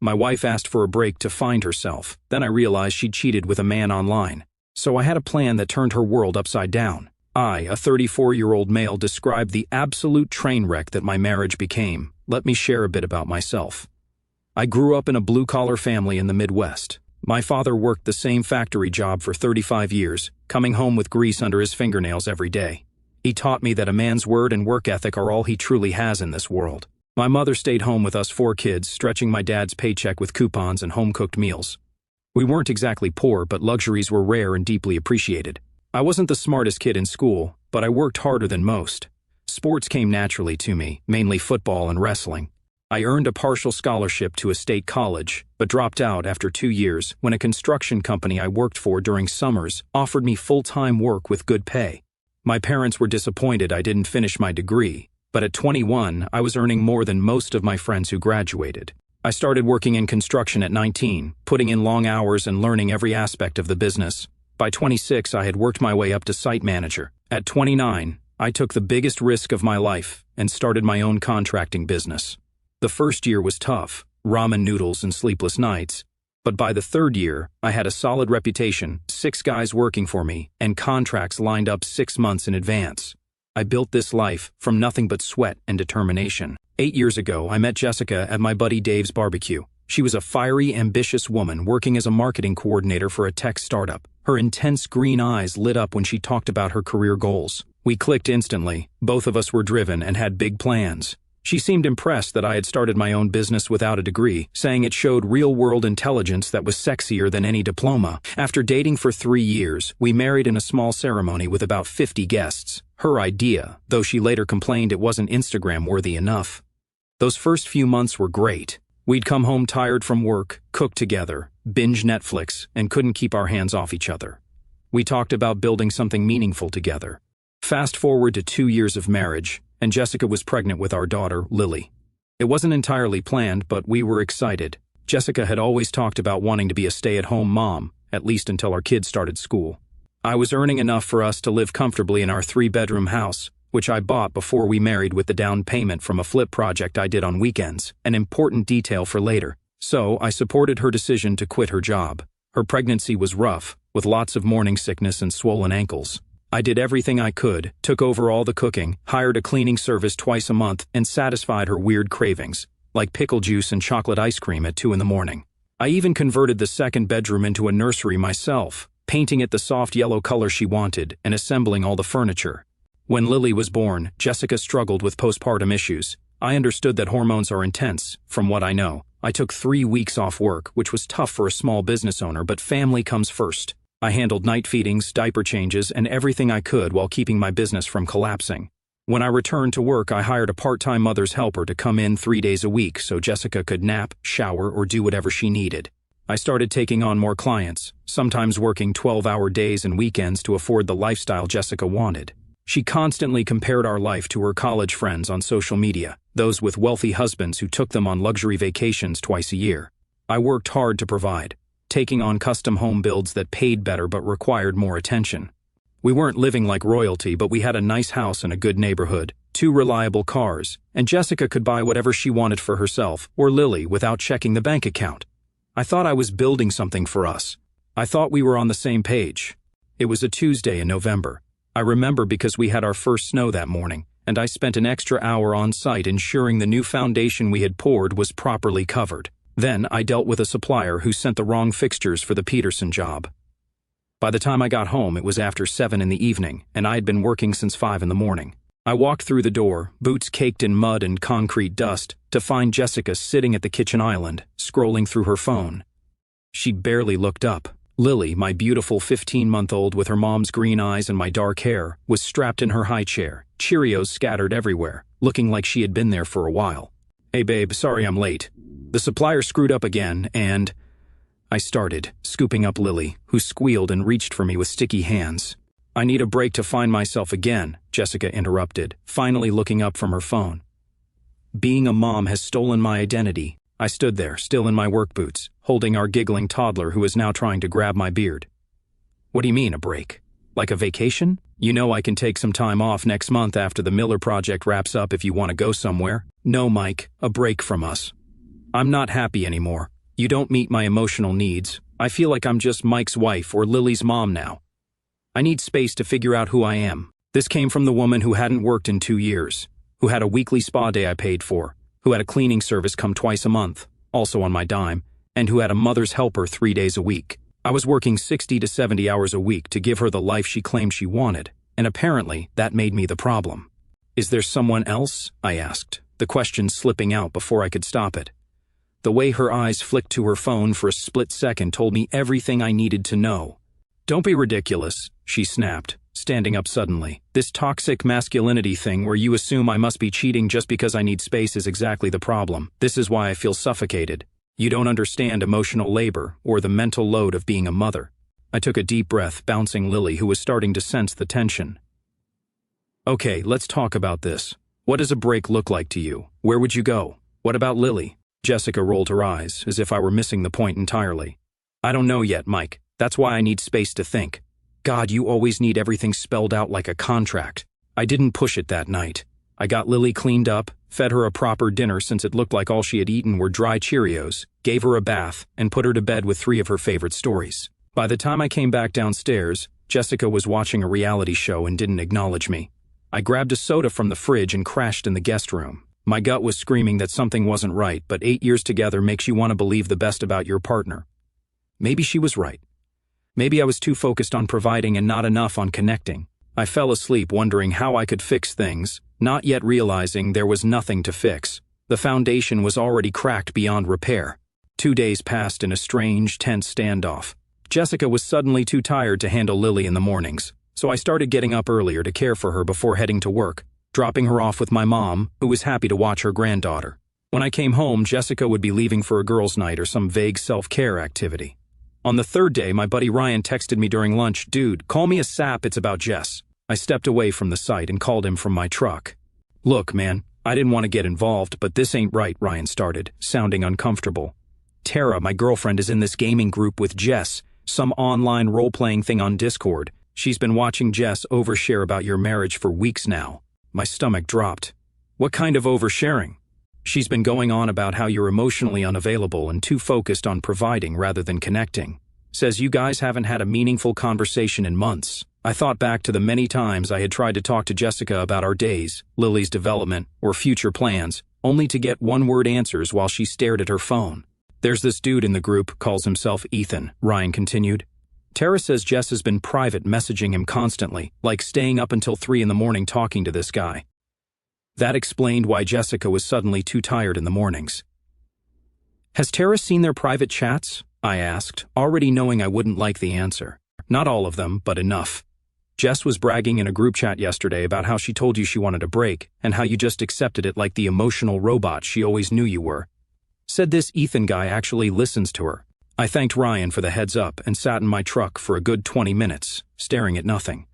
My wife asked for a break to find herself. Then I realized she'd cheated with a man online. So I had a plan that turned her world upside down. I, a 34-year-old male, described the absolute train wreck that my marriage became. Let me share a bit about myself. I grew up in a blue-collar family in the Midwest. My father worked the same factory job for 35 years, coming home with grease under his fingernails every day. He taught me that a man's word and work ethic are all he truly has in this world. My mother stayed home with us 4 kids, stretching my dad's paycheck with coupons and home-cooked meals. We weren't exactly poor, but luxuries were rare and deeply appreciated. I wasn't the smartest kid in school, but I worked harder than most. Sports came naturally to me, mainly football and wrestling. I earned a partial scholarship to a state college, but dropped out after 2 years when a construction company I worked for during summers offered me full-time work with good pay. My parents were disappointed I didn't finish my degree, but at 21, I was earning more than most of my friends who graduated. I started working in construction at 19, putting in long hours and learning every aspect of the business. By 26, I had worked my way up to site manager. At 29, I took the biggest risk of my life and started my own contracting business. The first year was tough, ramen noodles and sleepless nights, but by the 3rd year, I had a solid reputation, 6 guys working for me, and contracts lined up 6 months in advance. I built this life from nothing but sweat and determination. 8 years ago, I met Jessica at my buddy Dave's barbecue. She was a fiery, ambitious woman working as a marketing coordinator for a tech startup. Her intense green eyes lit up when she talked about her career goals. We clicked instantly. Both of us were driven and had big plans. She seemed impressed that I had started my own business without a degree, saying it showed real-world intelligence that was sexier than any diploma. After dating for 3 years, we married in a small ceremony with about 50 guests. Her idea, though she later complained it wasn't Instagram-worthy enough. Those first few months were great. We'd come home tired from work, cook together, binge Netflix, and couldn't keep our hands off each other. We talked about building something meaningful together. Fast forward to 2 years of marriage, and Jessica was pregnant with our daughter, Lily. It wasn't entirely planned, but we were excited. Jessica had always talked about wanting to be a stay-at-home mom, at least until our kids started school. I was earning enough for us to live comfortably in our 3-bedroom house, which I bought before we married with the down payment from a flip project I did on weekends, an important detail for later. So I supported her decision to quit her job. Her pregnancy was rough, with lots of morning sickness and swollen ankles. I did everything I could, took over all the cooking, hired a cleaning service twice a month, and satisfied her weird cravings, like pickle juice and chocolate ice cream at 2 in the morning. I even converted the 2nd bedroom into a nursery myself, painting it the soft yellow color she wanted and assembling all the furniture. When Lily was born, Jessica struggled with postpartum issues. I understood that hormones are intense, from what I know. I took 3 weeks off work, which was tough for a small business owner, but family comes first. I handled night feedings, diaper changes, and everything I could while keeping my business from collapsing. When I returned to work, I hired a part-time mother's helper to come in 3 days a week so Jessica could nap, shower, or do whatever she needed. I started taking on more clients, sometimes working 12-hour days and weekends to afford the lifestyle Jessica wanted. She constantly compared our life to her college friends on social media, those with wealthy husbands who took them on luxury vacations twice a year. I worked hard to provide, taking on custom home builds that paid better but required more attention. We weren't living like royalty, but we had a nice house in a good neighborhood, 2 reliable cars, and Jessica could buy whatever she wanted for herself or Lily without checking the bank account. I thought I was building something for us. I thought we were on the same page. It was a Tuesday in November. I remember because we had our first snow that morning, and I spent an extra hour on site ensuring the new foundation we had poured was properly covered. Then I dealt with a supplier who sent the wrong fixtures for the Peterson job. By the time I got home, it was after 7 in the evening, and I had been working since 5 in the morning. I walked through the door, boots caked in mud and concrete dust, to find Jessica sitting at the kitchen island, scrolling through her phone. She barely looked up. Lily, my beautiful 15-month-old with her mom's green eyes and my dark hair, was strapped in her high chair, Cheerios scattered everywhere, looking like she had been there for a while. "Hey babe, sorry I'm late. The supplier screwed up again, and..." I started, scooping up Lily, who squealed and reached for me with sticky hands. "I need a break to find myself again," Jessica interrupted, finally looking up from her phone. "Being a mom has stolen my identity." I stood there, still in my work boots, holding our giggling toddler who was now trying to grab my beard. "What do you mean, a break? Like a vacation? You know I can take some time off next month after the Miller project wraps up if you want to go somewhere." "No, Mike, a break from us. I'm not happy anymore. You don't meet my emotional needs. I feel like I'm just Mike's wife or Lily's mom now. I need space to figure out who I am. This came from the woman who hadn't worked in 2 years, who had a weekly spa day I paid for, who had a cleaning service come twice a month, also on my dime, and who had a mother's helper 3 days a week. I was working 60 to 70 hours a week to give her the life she claimed she wanted, and apparently that made me the problem. Is there someone else? I asked, the question slipping out before I could stop it. The way her eyes flicked to her phone for a split second told me everything I needed to know. Don't be ridiculous, she snapped, standing up suddenly. This toxic masculinity thing where you assume I must be cheating just because I need space is exactly the problem. This is why I feel suffocated. You don't understand emotional labor or the mental load of being a mother. I took a deep breath, bouncing Lily, who was starting to sense the tension. Okay, let's talk about this. What does a break look like to you? Where would you go? What about Lily? Jessica rolled her eyes, as if I were missing the point entirely. I don't know yet, Mike. That's why I need space to think. God, you always need everything spelled out like a contract. I didn't push it that night. I got Lily cleaned up, fed her a proper dinner since it looked like all she had eaten were dry Cheerios, gave her a bath, and put her to bed with 3 of her favorite stories. By the time I came back downstairs, Jessica was watching a reality show and didn't acknowledge me. I grabbed a soda from the fridge and crashed in the guest room. My gut was screaming that something wasn't right, but 8 years together makes you want to believe the best about your partner. Maybe she was right. Maybe I was too focused on providing and not enough on connecting. I fell asleep wondering how I could fix things, not yet realizing there was nothing to fix. The foundation was already cracked beyond repair. 2 days passed in a strange, tense standoff. Jessica was suddenly too tired to handle Lily in the mornings, so I started getting up earlier to care for her before heading to work, dropping her off with my mom, who was happy to watch her granddaughter. When I came home, Jessica would be leaving for a girls' night or some vague self-care activity. On the 3rd day, my buddy Ryan texted me during lunch, "Dude, call me a sap, it's about Jess." I stepped away from the site and called him from my truck. "Look, man, I didn't want to get involved, but this ain't right," Ryan started, sounding uncomfortable. "Tara, my girlfriend, is in this gaming group with Jess, some online role-playing thing on Discord. She's been watching Jess overshare about your marriage for weeks now." My stomach dropped. "What kind of oversharing?" "She's been going on about how you're emotionally unavailable and too focused on providing rather than connecting. Says you guys haven't had a meaningful conversation in months." I thought back to the many times I had tried to talk to Jessica about our days, Lily's development, or future plans, only to get one-word answers while she stared at her phone. "There's this dude in the group, calls himself Ethan," Ryan continued. "Tara says Jess has been private messaging him constantly, like staying up until 3 in the morning talking to this guy." That explained why Jessica was suddenly too tired in the mornings. "Has Tara seen their private chats?" I asked, already knowing I wouldn't like the answer. "Not all of them, but enough. Jess was bragging in a group chat yesterday about how she told you she wanted a break, and how you just accepted it like the emotional robot she always knew you were. Said this Ethan guy actually listens to her." I thanked Ryan for the heads up and sat in my truck for a good 20 minutes, staring at nothing.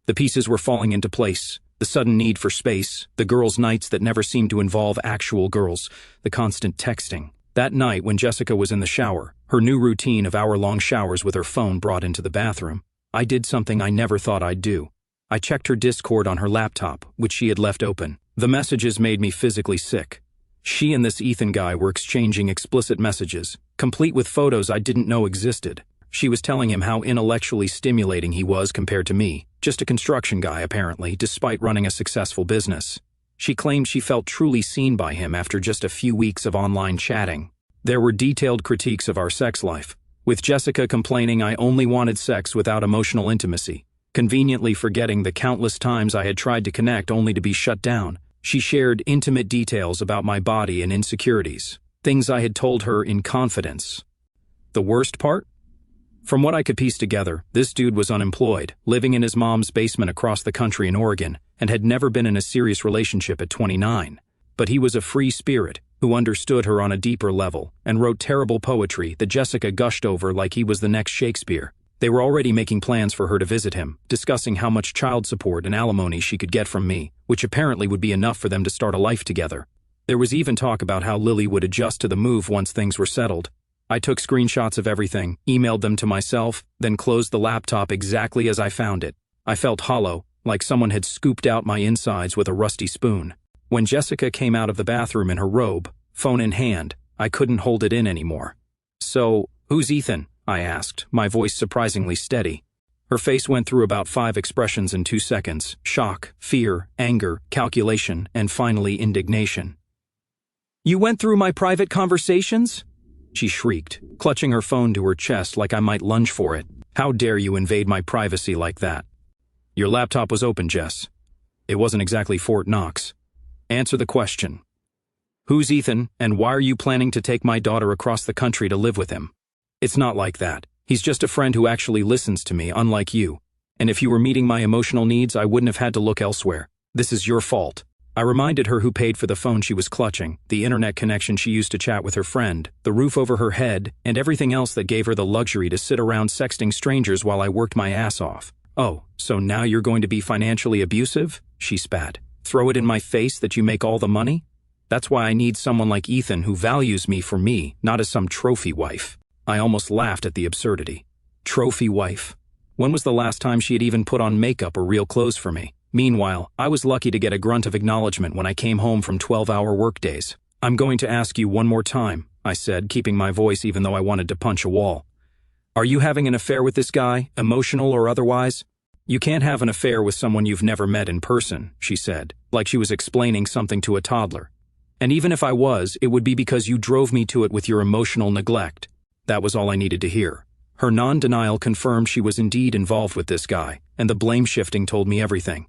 The pieces were falling into place. The sudden need for space, the girls' nights that never seemed to involve actual girls, the constant texting. That night when Jessica was in the shower, her new routine of hour-long showers with her phone brought into the bathroom, I did something I never thought I'd do. I checked her Discord on her laptop, which she had left open. The messages made me physically sick. She and this Ethan guy were exchanging explicit messages, complete with photos I didn't know existed. She was telling him how intellectually stimulating he was compared to me, just a construction guy apparently, despite running a successful business. She claimed she felt truly seen by him after just a few weeks of online chatting. There were detailed critiques of our sex life, with Jessica complaining I only wanted sex without emotional intimacy, conveniently forgetting the countless times I had tried to connect only to be shut down. She shared intimate details about my body and insecurities, things I had told her in confidence. The worst part? From what I could piece together, this dude was unemployed, living in his mom's basement across the country in Oregon, and had never been in a serious relationship at 29. But he was a free spirit who understood her on a deeper level and wrote terrible poetry that Jessica gushed over like he was the next Shakespeare. They were already making plans for her to visit him, discussing how much child support and alimony she could get from me, which apparently would be enough for them to start a life together. There was even talk about how Lily would adjust to the move once things were settled. I took screenshots of everything, emailed them to myself, then closed the laptop exactly as I found it. I felt hollow, like someone had scooped out my insides with a rusty spoon. When Jessica came out of the bathroom in her robe, phone in hand, I couldn't hold it in anymore. So, who's Ethan? I asked, my voice surprisingly steady. Her face went through about 5 expressions in 2 seconds: shock, fear, anger, calculation, and finally indignation. You went through my private conversations? She shrieked, clutching her phone to her chest like I might lunge for it. How dare you invade my privacy like that? Your laptop was open, Jess. It wasn't exactly Fort Knox. Answer the question. Who's Ethan, and why are you planning to take my daughter across the country to live with him? It's not like that. He's just a friend who actually listens to me, unlike you. And if you were meeting my emotional needs, I wouldn't have had to look elsewhere. This is your fault. I reminded her who paid for the phone she was clutching, the internet connection she used to chat with her friend, the roof over her head, and everything else that gave her the luxury to sit around sexting strangers while I worked my ass off. Oh, so now you're going to be financially abusive? She spat. Throw it in my face that you make all the money? That's why I need someone like Ethan who values me for me, not as some trophy wife. I almost laughed at the absurdity. Trophy wife. When was the last time she had even put on makeup or real clothes for me? Meanwhile, I was lucky to get a grunt of acknowledgement when I came home from 12-hour workdays. I'm going to ask you one more time, I said, keeping my voice even though I wanted to punch a wall. Are you having an affair with this guy, emotional or otherwise? You can't have an affair with someone you've never met in person, she said, like she was explaining something to a toddler. And even if I was, it would be because you drove me to it with your emotional neglect. That was all I needed to hear. Her non-denial confirmed she was indeed involved with this guy, and the blame-shifting told me everything.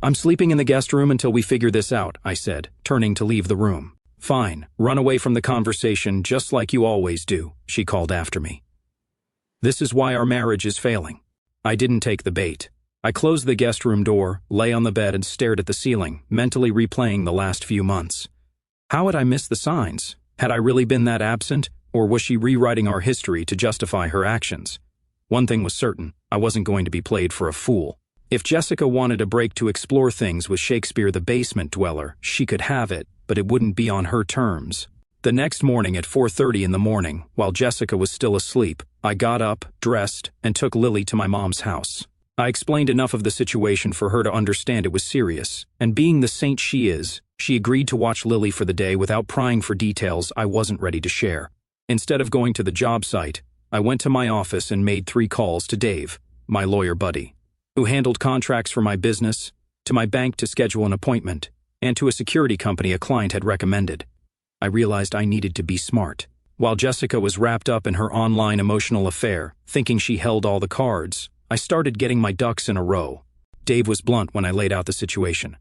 I'm sleeping in the guest room until we figure this out, I said, turning to leave the room. Fine, run away from the conversation just like you always do, she called after me. This is why our marriage is failing. I didn't take the bait. I closed the guest room door, lay on the bed and stared at the ceiling, mentally replaying the last few months. How had I missed the signs? Had I really been that absent? Or was she rewriting our history to justify her actions? One thing was certain, I wasn't going to be played for a fool. If Jessica wanted a break to explore things with Shakespeare the basement dweller, she could have it, but it wouldn't be on her terms. The next morning at 4:30 in the morning, while Jessica was still asleep, I got up, dressed, and took Lily to my mom's house. I explained enough of the situation for her to understand it was serious, and being the saint she is, she agreed to watch Lily for the day without prying for details I wasn't ready to share. Instead of going to the job site, I went to my office and made 3 calls to Dave, my lawyer buddy, who handled contracts for my business, to my bank to schedule an appointment, and to a security company a client had recommended. I realized I needed to be smart. While Jessica was wrapped up in her online emotional affair, thinking she held all the cards, I started getting my ducks in a row. Dave was blunt when I laid out the situation.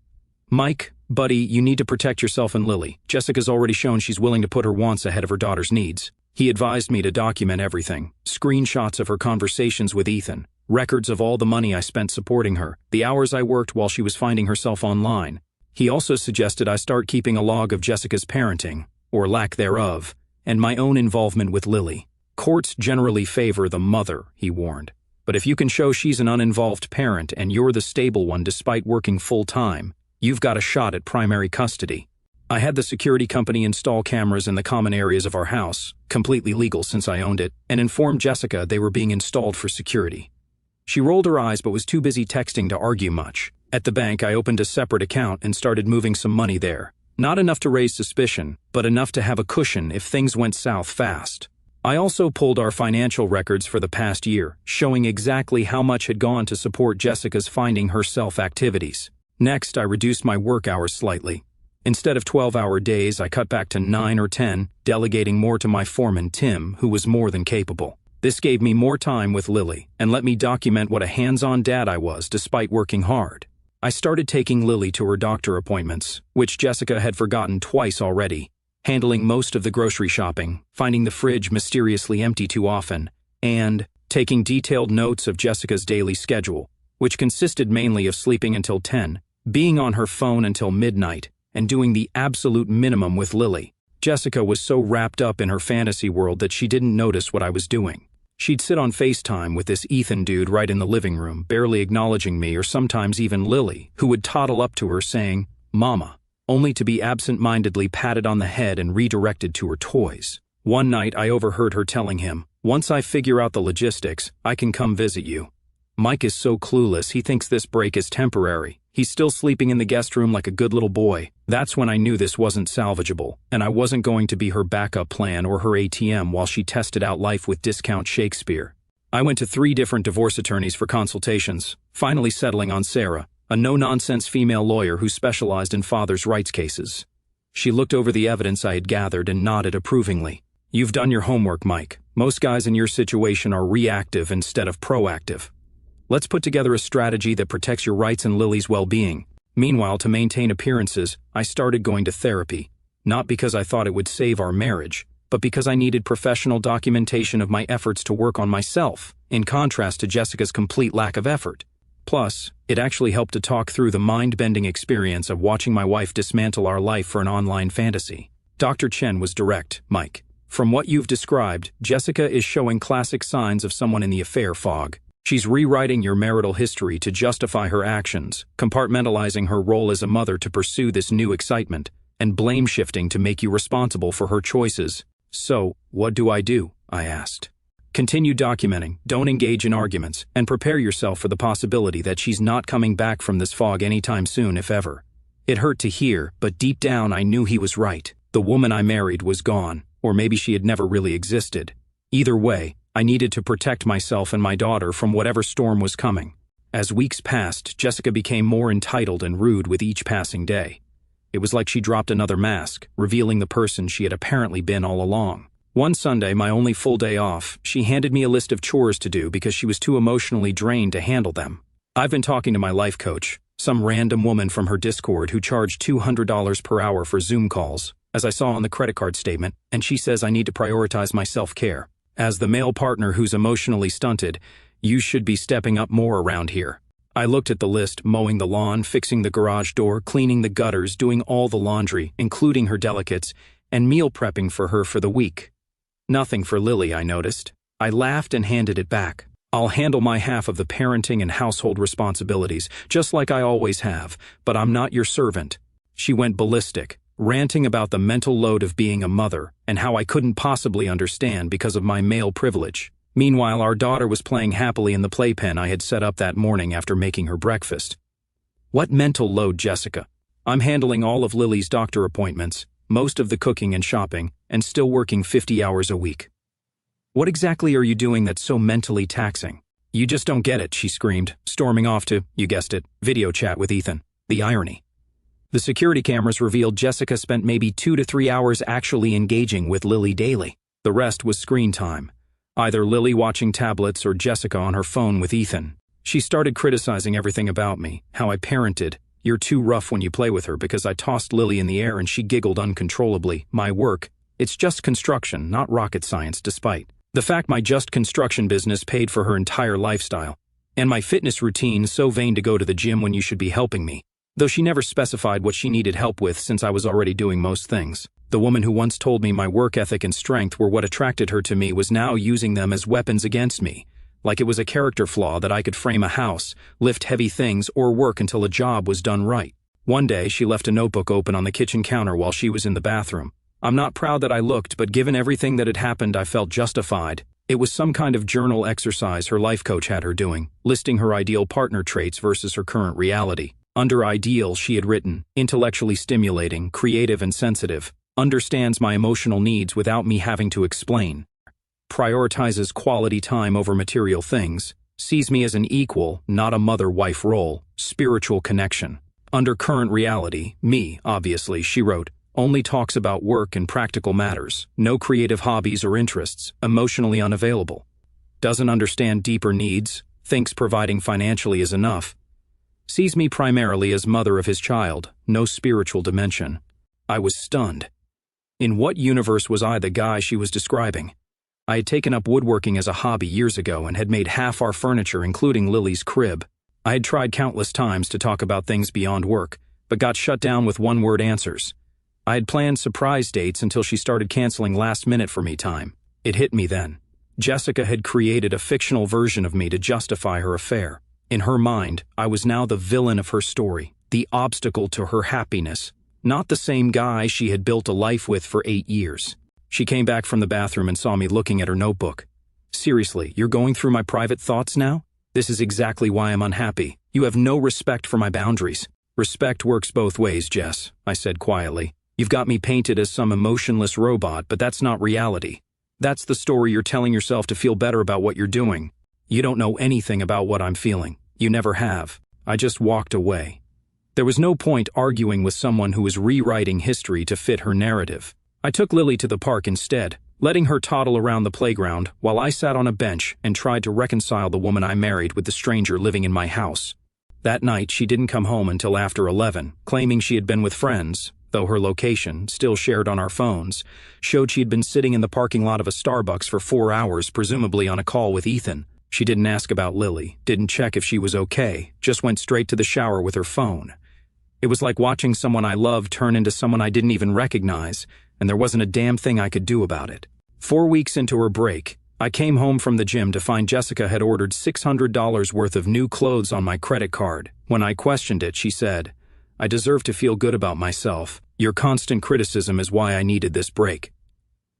Mike, buddy, you need to protect yourself and Lily. Jessica's already shown she's willing to put her wants ahead of her daughter's needs. He advised me to document everything, screenshots of her conversations with Ethan, records of all the money I spent supporting her, the hours I worked while she was finding herself online. He also suggested I start keeping a log of Jessica's parenting, or lack thereof, and my own involvement with Lily. Courts generally favor the mother, he warned. But if you can show she's an uninvolved parent and you're the stable one despite working full-time, you've got a shot at primary custody. I had the security company install cameras in the common areas of our house, completely legal since I owned it, and informed Jessica they were being installed for security. She rolled her eyes but was too busy texting to argue much. At the bank, I opened a separate account and started moving some money there. Not enough to raise suspicion, but enough to have a cushion if things went south fast. I also pulled our financial records for the past year, showing exactly how much had gone to support Jessica's finding herself activities. Next, I reduced my work hours slightly. Instead of 12-hour days, I cut back to 9 or 10, delegating more to my foreman, Tim, who was more than capable. This gave me more time with Lily, and let me document what a hands-on dad I was despite working hard. I started taking Lily to her doctor appointments, which Jessica had forgotten twice already, handling most of the grocery shopping, finding the fridge mysteriously empty too often, and taking detailed notes of Jessica's daily schedule, which consisted mainly of sleeping until 10, being on her phone until midnight, and doing the absolute minimum with Lily. Jessica was so wrapped up in her fantasy world that she didn't notice what I was doing. She'd sit on FaceTime with this Ethan dude right in the living room, barely acknowledging me, or sometimes even Lily, who would toddle up to her saying, "Mama," only to be absent-mindedly patted on the head and redirected to her toys. One night I overheard her telling him, "Once I figure out the logistics, I can come visit you. Mike is so clueless he thinks this break is temporary. He's still sleeping in the guest room like a good little boy. That's when I knew this wasn't salvageable, and I wasn't going to be her backup plan or her ATM while she tested out life with discount Shakespeare. I went to 3 different divorce attorneys for consultations, finally settling on Sarah, a no-nonsense female lawyer who specialized in fathers' rights cases. She looked over the evidence I had gathered and nodded approvingly. You've done your homework, Mike. Most guys in your situation are reactive instead of proactive. Let's put together a strategy that protects your rights and Lily's well-being. Meanwhile, to maintain appearances, I started going to therapy. Not because I thought it would save our marriage, but because I needed professional documentation of my efforts to work on myself, in contrast to Jessica's complete lack of effort. Plus, it actually helped to talk through the mind-bending experience of watching my wife dismantle our life for an online fantasy. Dr. Chen was direct, Mike. From what you've described, Jessica is showing classic signs of someone in the affair fog. She's rewriting your marital history to justify her actions, compartmentalizing her role as a mother to pursue this new excitement, and blame-shifting to make you responsible for her choices. So, what do? I asked. Continue documenting, don't engage in arguments, and prepare yourself for the possibility that she's not coming back from this fog anytime soon, if ever. It hurt to hear, but deep down I knew he was right. The woman I married was gone, or maybe she had never really existed. Either way, I needed to protect myself and my daughter from whatever storm was coming. As weeks passed, Jessica became more entitled and rude with each passing day. It was like she dropped another mask, revealing the person she had apparently been all along. One Sunday, my only full day off, she handed me a list of chores to do because she was too emotionally drained to handle them. I've been talking to my life coach, some random woman from her Discord who charged $200 per hour for Zoom calls, as I saw on the credit card statement, and she says I need to prioritize my self-care. As the male partner who's emotionally stunted, you should be stepping up more around here. I looked at the list: mowing the lawn, fixing the garage door, cleaning the gutters, doing all the laundry, including her delicates, and meal prepping for her for the week. Nothing for Lily, I noticed. I laughed and handed it back. I'll handle my half of the parenting and household responsibilities, just like I always have, but I'm not your servant. She went ballistic, ranting about the mental load of being a mother and how I couldn't possibly understand because of my male privilege. Meanwhile, our daughter was playing happily in the playpen I had set up that morning after making her breakfast. What mental load, Jessica? I'm handling all of Lily's doctor appointments, most of the cooking and shopping, and still working 50 hours a week. What exactly are you doing that's so mentally taxing? You just don't get it, she screamed, storming off to, you guessed it, video chat with Ethan. The irony. The security cameras revealed Jessica spent maybe 2 to 3 hours actually engaging with Lily daily. The rest was screen time. Either Lily watching tablets or Jessica on her phone with Ethan. She started criticizing everything about me, how I parented. You're too rough when you play with her, because I tossed Lily in the air and she giggled uncontrollably. My work. It's just construction, not rocket science, despite the fact my just construction business paid for her entire lifestyle. And my fitness routine, so vain to go to the gym when you should be helping me. Though she never specified what she needed help with since I was already doing most things. The woman who once told me my work ethic and strength were what attracted her to me was now using them as weapons against me. Like it was a character flaw that I could frame a house, lift heavy things, or work until a job was done right. One day, she left a notebook open on the kitchen counter while she was in the bathroom. I'm not proud that I looked, but given everything that had happened, I felt justified. It was some kind of journal exercise her life coach had her doing, listing her ideal partner traits versus her current reality. Under ideal, she had written, intellectually stimulating, creative and sensitive, understands my emotional needs without me having to explain, prioritizes quality time over material things, sees me as an equal, not a mother-wife role, spiritual connection. Under current reality, me, obviously, she wrote, only talks about work and practical matters, no creative hobbies or interests, emotionally unavailable. Doesn't understand deeper needs, thinks providing financially is enough. Sees me primarily as mother of his child, no spiritual dimension. I was stunned. In what universe was I the guy she was describing? I had taken up woodworking as a hobby years ago and had made half our furniture, including Lily's crib. I had tried countless times to talk about things beyond work, but got shut down with one-word answers. I had planned surprise dates until she started canceling last-minute for me time. It hit me then. Jessica had created a fictional version of me to justify her affair. In her mind, I was now the villain of her story, the obstacle to her happiness, not the same guy she had built a life with for 8 years. She came back from the bathroom and saw me looking at her notebook. Seriously, you're going through my private thoughts now? This is exactly why I'm unhappy. You have no respect for my boundaries. Respect works both ways, Jess, I said quietly. You've got me painted as some emotionless robot, but that's not reality. That's the story you're telling yourself to feel better about what you're doing. You don't know anything about what I'm feeling. You never have. I just walked away. There was no point arguing with someone who was rewriting history to fit her narrative. I took Lily to the park instead, letting her toddle around the playground while I sat on a bench and tried to reconcile the woman I married with the stranger living in my house. That night, she didn't come home until after 11, claiming she had been with friends, though her location, still shared on our phones, showed she had been sitting in the parking lot of a Starbucks for 4 hours, presumably on a call with Ethan. She didn't ask about Lily, didn't check if she was okay, just went straight to the shower with her phone. It was like watching someone I loved turn into someone I didn't even recognize, and there wasn't a damn thing I could do about it. 4 weeks into her break, I came home from the gym to find Jessica had ordered $600 worth of new clothes on my credit card. When I questioned it, she said, "I deserve to feel good about myself. Your constant criticism is why I needed this break."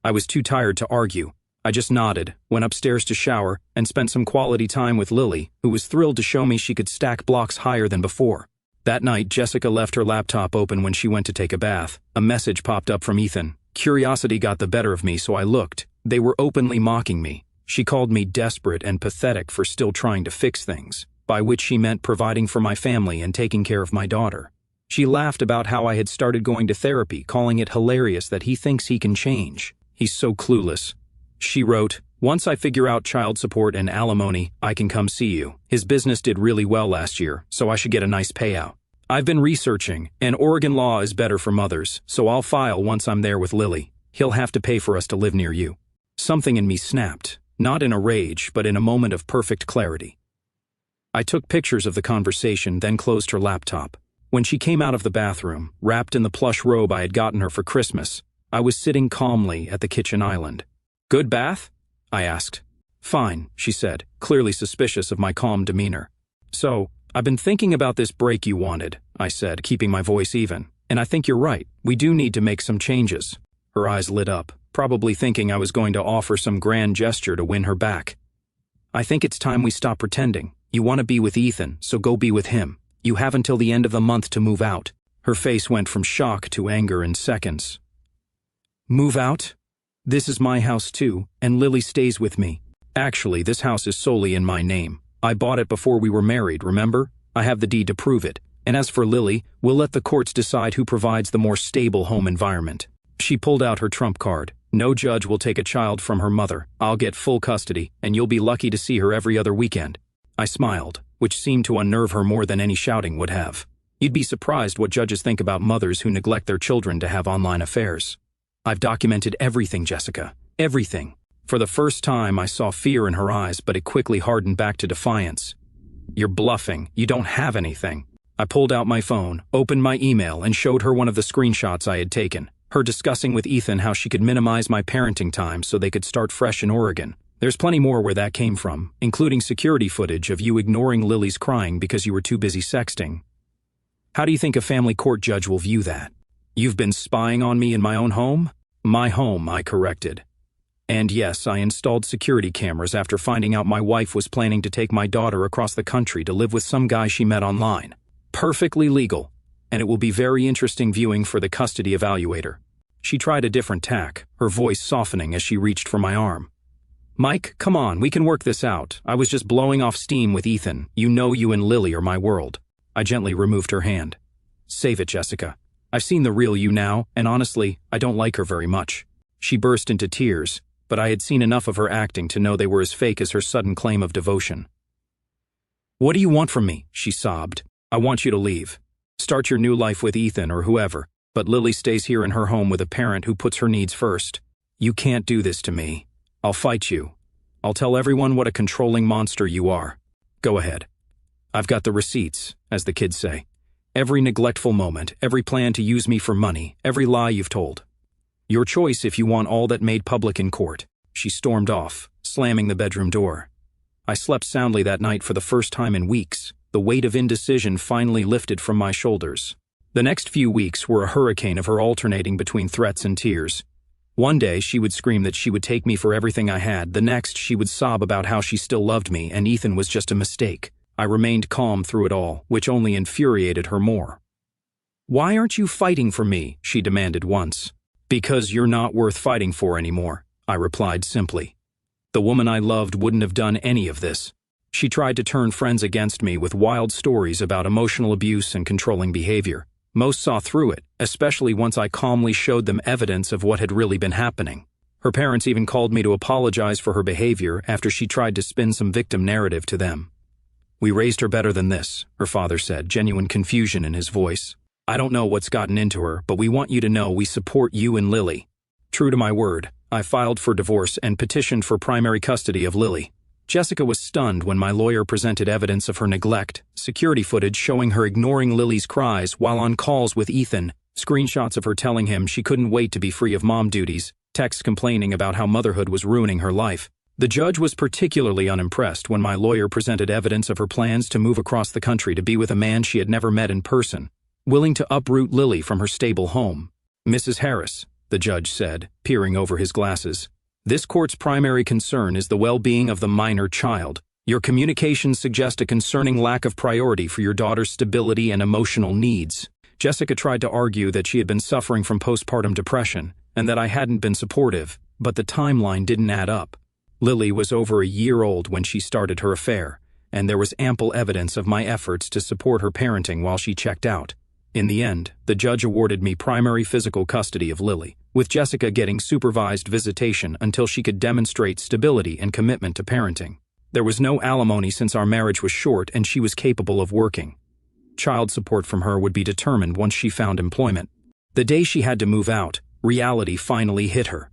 I was too tired to argue. I just nodded, went upstairs to shower, and spent some quality time with Lily, who was thrilled to show me she could stack blocks higher than before. That night, Jessica left her laptop open when she went to take a bath. A message popped up from Ethan. Curiosity got the better of me, so I looked. They were openly mocking me. She called me desperate and pathetic for still trying to fix things, by which she meant providing for my family and taking care of my daughter. She laughed about how I had started going to therapy, calling it hilarious that he thinks he can change. He's so clueless. She wrote, "Once I figure out child support and alimony, I can come see you. His business did really well last year, so I should get a nice payout. I've been researching, and Oregon law is better for mothers, so I'll file once I'm there with Lily. He'll have to pay for us to live near you." Something in me snapped, not in a rage, but in a moment of perfect clarity. I took pictures of the conversation, then closed her laptop. When she came out of the bathroom, wrapped in the plush robe I had gotten her for Christmas, I was sitting calmly at the kitchen island. "Good bath?" I asked. "Fine," she said, clearly suspicious of my calm demeanor. "So, I've been thinking about this break you wanted," I said, keeping my voice even. "And I think you're right. We do need to make some changes." Her eyes lit up, probably thinking I was going to offer some grand gesture to win her back. "I think it's time we stop pretending. You want to be with Ethan, so go be with him. You have until the end of the month to move out." Her face went from shock to anger in seconds. "Move out? This is my house too, and Lily stays with me. Actually, this house is solely in my name. I bought it before we were married, remember? I have the deed to prove it. And as for Lily, we'll let the courts decide who provides the more stable home environment." She pulled out her trump card. "No judge will take a child from her mother. I'll get full custody, and you'll be lucky to see her every other weekend." I smiled, which seemed to unnerve her more than any shouting would have. You'd be surprised what judges think about mothers who neglect their children to have online affairs. "I've documented everything, Jessica. Everything." For the first time, I saw fear in her eyes, but it quickly hardened back to defiance. "You're bluffing. You don't have anything." I pulled out my phone, opened my email, and showed her one of the screenshots I had taken. Her discussing with Ethan how she could minimize my parenting time so they could start fresh in Oregon. There's plenty more where that came from, including security footage of you ignoring Lily's crying because you were too busy sexting. How do you think a family court judge will view that? "You've been spying on me in my own home?" "My home," I corrected. "And yes, I installed security cameras after finding out my wife was planning to take my daughter across the country to live with some guy she met online. Perfectly legal, and it will be very interesting viewing for the custody evaluator." She tried a different tack, her voice softening as she reached for my arm. "Mike, come on, we can work this out. I was just blowing off steam with Ethan. You know you and Lily are my world." I gently removed her hand. "Save it, Jessica. I've seen the real you now, and honestly, I don't like her very much." She burst into tears, but I had seen enough of her acting to know they were as fake as her sudden claim of devotion. "What do you want from me?" she sobbed. "I want you to leave. Start your new life with Ethan or whoever, but Lily stays here in her home with a parent who puts her needs first. You can't do this to me. I'll fight you. I'll tell everyone what a controlling monster you are. Go ahead. I've got the receipts, as the kids say. Every neglectful moment, every plan to use me for money, every lie you've told. Your choice if you want all that made public in court." She stormed off, slamming the bedroom door. I slept soundly that night for the first time in weeks. The weight of indecision finally lifted from my shoulders. The next few weeks were a hurricane of her alternating between threats and tears. One day, she would scream that she would take me for everything I had. The next, she would sob about how she still loved me and Ethan was just a mistake. I remained calm through it all, which only infuriated her more. "Why aren't you fighting for me?" she demanded once. "Because you're not worth fighting for anymore," I replied simply. The woman I loved wouldn't have done any of this. She tried to turn friends against me with wild stories about emotional abuse and controlling behavior. Most saw through it, especially once I calmly showed them evidence of what had really been happening. Her parents even called me to apologize for her behavior after she tried to spin some victim narrative to them. "We raised her better than this," her father said, genuine confusion in his voice. "I don't know what's gotten into her, but we want you to know we support you and Lily." True to my word, I filed for divorce and petitioned for primary custody of Lily. Jessica was stunned when my lawyer presented evidence of her neglect, security footage showing her ignoring Lily's cries while on calls with Ethan, screenshots of her telling him she couldn't wait to be free of mom duties, texts complaining about how motherhood was ruining her life. The judge was particularly unimpressed when my lawyer presented evidence of her plans to move across the country to be with a man she had never met in person, willing to uproot Lily from her stable home. "Mrs. Harris," the judge said, peering over his glasses, "this court's primary concern is the well-being of the minor child. Your communications suggest a concerning lack of priority for your daughter's stability and emotional needs." Jessica tried to argue that she had been suffering from postpartum depression and that I hadn't been supportive, but the timeline didn't add up. Lily was over a year old when she started her affair, and there was ample evidence of my efforts to support her parenting while she checked out. In the end, the judge awarded me primary physical custody of Lily, with Jessica getting supervised visitation until she could demonstrate stability and commitment to parenting. There was no alimony since our marriage was short and she was capable of working. Child support from her would be determined once she found employment. The day she had to move out, reality finally hit her.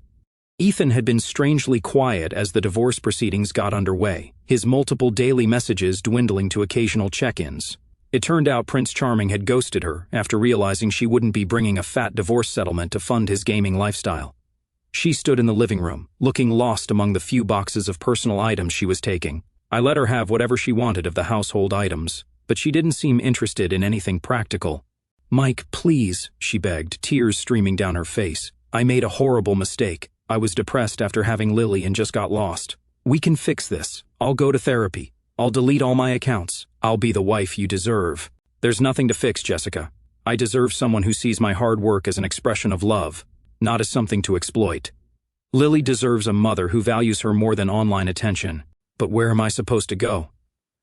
Ethan had been strangely quiet as the divorce proceedings got underway, his multiple daily messages dwindling to occasional check-ins. It turned out Prince Charming had ghosted her after realizing she wouldn't be bringing a fat divorce settlement to fund his gaming lifestyle. She stood in the living room, looking lost among the few boxes of personal items she was taking. I let her have whatever she wanted of the household items, but she didn't seem interested in anything practical. "Mike, please," she begged, tears streaming down her face. "I made a horrible mistake. I was depressed after having Lily and just got lost. We can fix this. I'll go to therapy. I'll delete all my accounts. I'll be the wife you deserve." "There's nothing to fix, Jessica. I deserve someone who sees my hard work as an expression of love, not as something to exploit. Lily deserves a mother who values her more than online attention. But where am I supposed to go?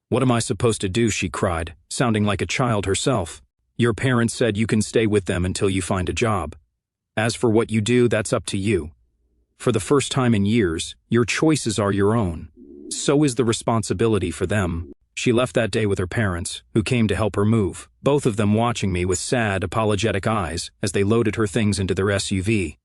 What am I supposed to do?" she cried, sounding like a child herself. "Your parents said you can stay with them until you find a job. As for what you do, that's up to you. For the first time in years, your choices are your own. So is the responsibility for them." She left that day with her parents, who came to help her move, both of them watching me with sad, apologetic eyes as they loaded her things into their SUV.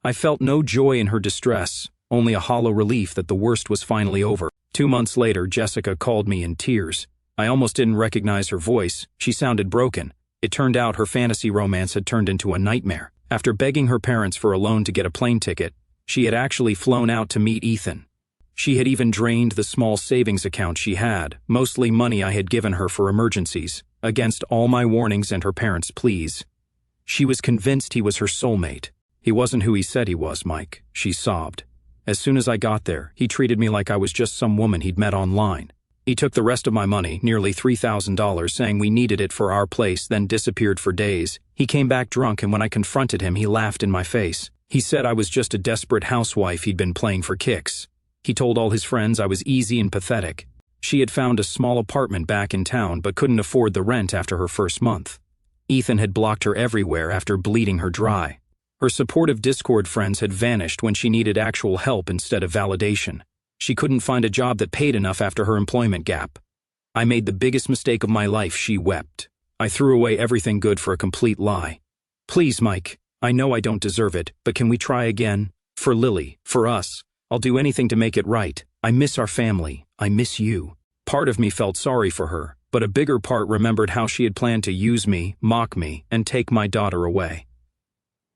I felt no joy in her distress, only a hollow relief that the worst was finally over. 2 months later, Jessica called me in tears. I almost didn't recognize her voice. She sounded broken. It turned out her fantasy romance had turned into a nightmare. After begging her parents for a loan to get a plane ticket, she had actually flown out to meet Ethan. She had even drained the small savings account she had, mostly money I had given her for emergencies, against all my warnings and her parents' pleas. She was convinced he was her soulmate. "He wasn't who he said he was, Mike," she sobbed. "As soon as I got there, he treated me like I was just some woman he'd met online. He took the rest of my money, nearly $3,000, saying we needed it for our place, then disappeared for days. He came back drunk, and when I confronted him, he laughed in my face. He said I was just a desperate housewife he'd been playing for kicks. He told all his friends I was easy and pathetic. She had found a small apartment back in town but couldn't afford the rent after her first month. Ethan had blocked her everywhere after bleeding her dry. Her supportive Discord friends had vanished when she needed actual help instead of validation. She couldn't find a job that paid enough after her employment gap. I made the biggest mistake of my life, she wept. I threw away everything good for a complete lie. Please, Mike, I know I don't deserve it, but can we try again? For Lily, for us. I'll do anything to make it right. I miss our family. I miss you. Part of me felt sorry for her, but a bigger part remembered how she had planned to use me, mock me, and take my daughter away.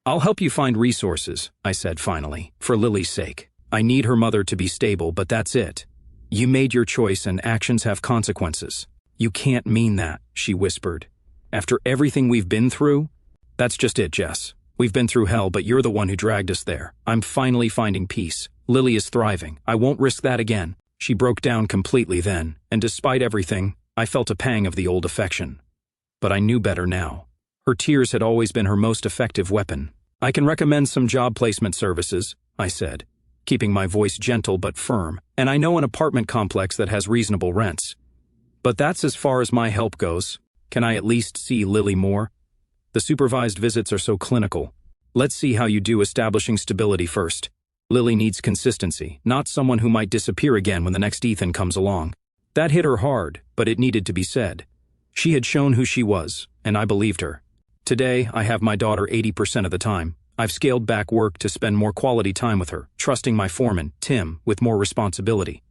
I'll help you find resources, I said finally, for Lily's sake. I need her mother to be stable, but that's it. You made your choice and actions have consequences. You can't mean that, she whispered. After everything we've been through? That's just it, Jess. We've been through hell, but you're the one who dragged us there. I'm finally finding peace. Lily is thriving. I won't risk that again." She broke down completely then, and despite everything, I felt a pang of the old affection. But I knew better now. Her tears had always been her most effective weapon. "I can recommend some job placement services," I said, keeping my voice gentle but firm, "and I know an apartment complex that has reasonable rents. But that's as far as my help goes. Can I at least see Lily more? The supervised visits are so clinical. Let's see how you do establishing stability first. Lily needs consistency, not someone who might disappear again when the next Ethan comes along." That hit her hard, but it needed to be said. She had shown who she was, and I believed her. Today, I have my daughter 80% of the time. I've scaled back work to spend more quality time with her, trusting my foreman, Tim, with more responsibility.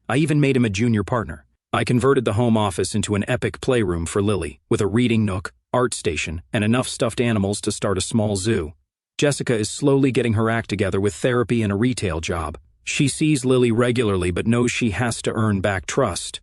I even made him a junior partner. I converted the home office into an epic playroom for Lily, with a reading nook, art station, and enough stuffed animals to start a small zoo. Jessica is slowly getting her act together with therapy and a retail job. She sees Lily regularly but knows she has to earn back trust.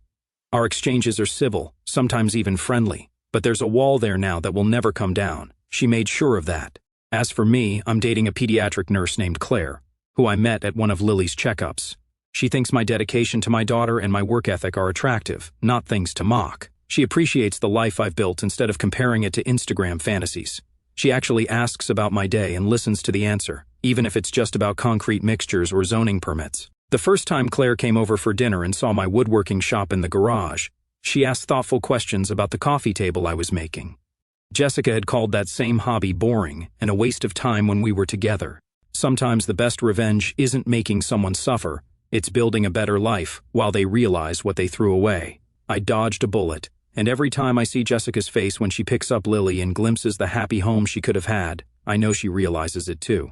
Our exchanges are civil, sometimes even friendly, but there's a wall there now that will never come down. She made sure of that. As for me, I'm dating a pediatric nurse named Claire, who I met at one of Lily's checkups. She thinks my dedication to my daughter and my work ethic are attractive, not things to mock. She appreciates the life I've built instead of comparing it to Instagram fantasies. She actually asks about my day and listens to the answer, even if it's just about concrete mixtures or zoning permits. The first time Claire came over for dinner and saw my woodworking shop in the garage, she asked thoughtful questions about the coffee table I was making. Jessica had called that same hobby boring and a waste of time when we were together. Sometimes the best revenge isn't making someone suffer, it's building a better life while they realize what they threw away. I dodged a bullet, and every time I see Jessica's face when she picks up Lily and glimpses the happy home she could have had, I know she realizes it too.